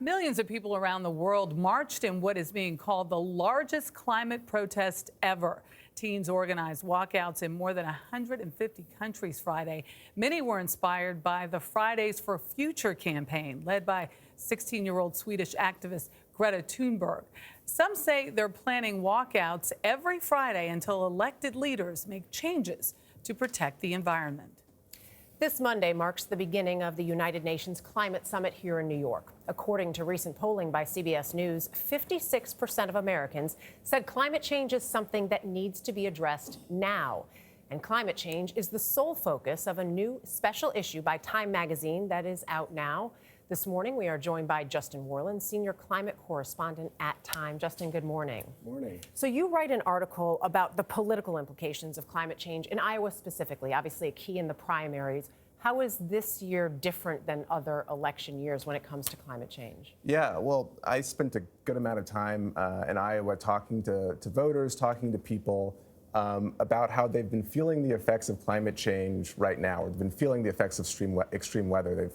Millions of people around the world marched in what is being called the largest climate protest ever. Teens organized walkouts in more than 150 countries Friday. Many were inspired by the Fridays for Future campaign, led by 16-year-old Swedish activist Greta Thunberg. Some say they're planning walkouts every Friday until elected leaders make changes to protect the environment. This Monday marks the beginning of the United Nations Climate Summit here in New York. According to recent polling by CBS News, 56% of Americans said climate change is something that needs to be addressed now. And climate change is the sole focus of a new special issue by Time magazine that is out now. This morning, we are joined by Justin Worland, senior climate correspondent at Time. Justin, good morning. Morning. So you write an article about the political implications of climate change in Iowa specifically, obviously a key in the primaries. How is this year different than other election years when it comes to climate change? Yeah, well, I spent a good amount of time in Iowa talking to voters, talking to people about how they've been feeling the effects of climate change right now, or they've been feeling the effects of extreme weather.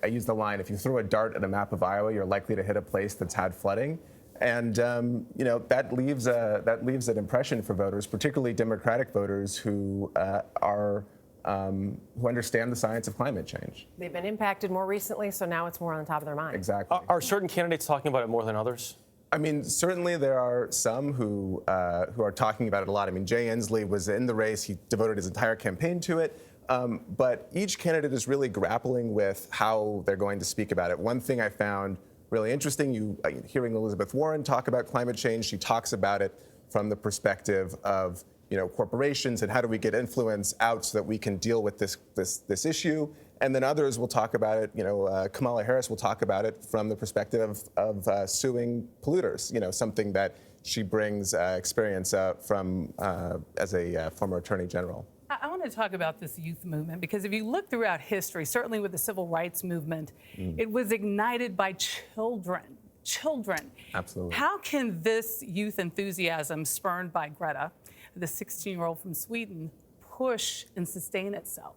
I use the line, if you throw a dart at a map of Iowa, you're likely to hit a place that's had flooding. And that leaves an impression for voters, particularly Democratic voters who who understand the science of climate change. They've been impacted more recently, so now it's more on the top of their mind. Exactly. Are certain candidates talking about it more than others? I mean, certainly there are some who are talking about it a lot. I mean, Jay Inslee was in the race. He devoted his entire campaign to it. But each candidate is really grappling with how they're going to speak about it. One thing I found really interesting, hearing Elizabeth Warren talk about climate change, she talks about it from the perspective of corporations and how do we get influence out so that we can deal with this issue. And then others will talk about it, Kamala Harris will talk about it from the perspective of suing polluters, something that she brings experience from as a former attorney general. I want to talk about this youth movement because if you look throughout history, certainly with the civil rights movement, it was ignited by children. Absolutely. How can this youth enthusiasm spurred by Greta, the 16-year-old from Sweden, push and sustain itself?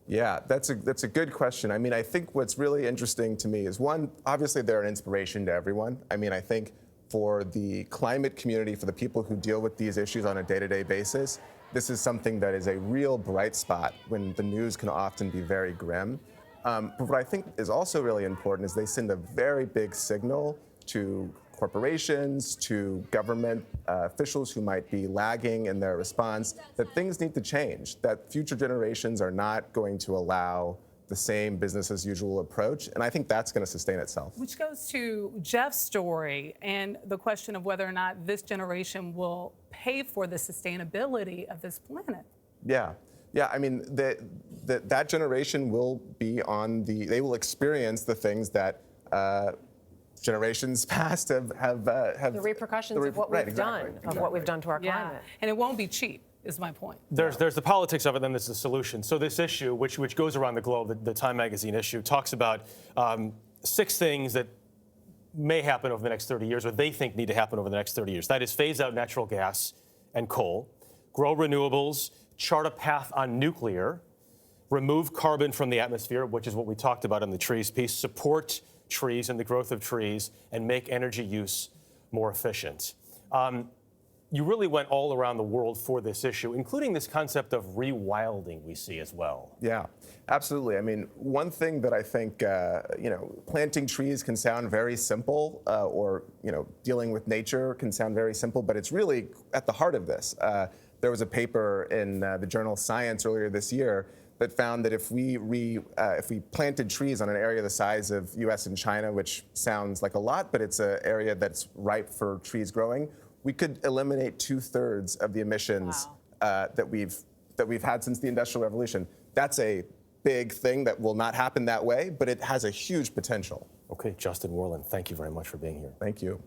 Yeah, that's a good question. I mean, I think what's really interesting to me is, one, obviously they're an inspiration to everyone. I mean, I think for the climate community, for the people who deal with these issues on a day-to-day basis, this is something that is a real bright spot when the news can often be very grim. But what I think is also really important is they send a very big signal to corporations, to government officials who might be lagging in their response, that things need to change, that future generations are not going to allow the same business as usual approach. And I think that's going to sustain itself. Which goes to Jeff's story and the question of whether or not this generation will pay for the sustainability of this planet. Yeah. I mean, that generation will be they will experience the things that generations past have the repercussions of what we've done, of what we've done to our climate. And it won't be cheap, is my point. There's the politics of it, then there's the solution. So this issue, which goes around the globe, the Time magazine issue, talks about 6 things that may happen over the next 30 years, or they think need to happen over the next 30 years. That is, phase out natural gas and coal, grow renewables, chart a path on nuclear, remove carbon from the atmosphere, which is what we talked about in the trees piece, support trees and the growth of trees, and make energy use more efficient. You really went all around the world for this issue, including this concept of rewilding we see as well. Yeah, absolutely. I mean, one thing that I think, planting trees can sound very simple, or, dealing with nature can sound very simple, but it's really at the heart of this. There was a paper in the journal Science earlier this year that found that if we planted trees on an area the size of U.S. and China, which sounds like a lot, but it's an area that's ripe for trees growing, we could eliminate 2/3 of the emissions that we've had since the Industrial Revolution. That's a big thing that will not happen that way, but it has a huge potential. Okay, Justin Worland, thank you very much for being here. Thank you.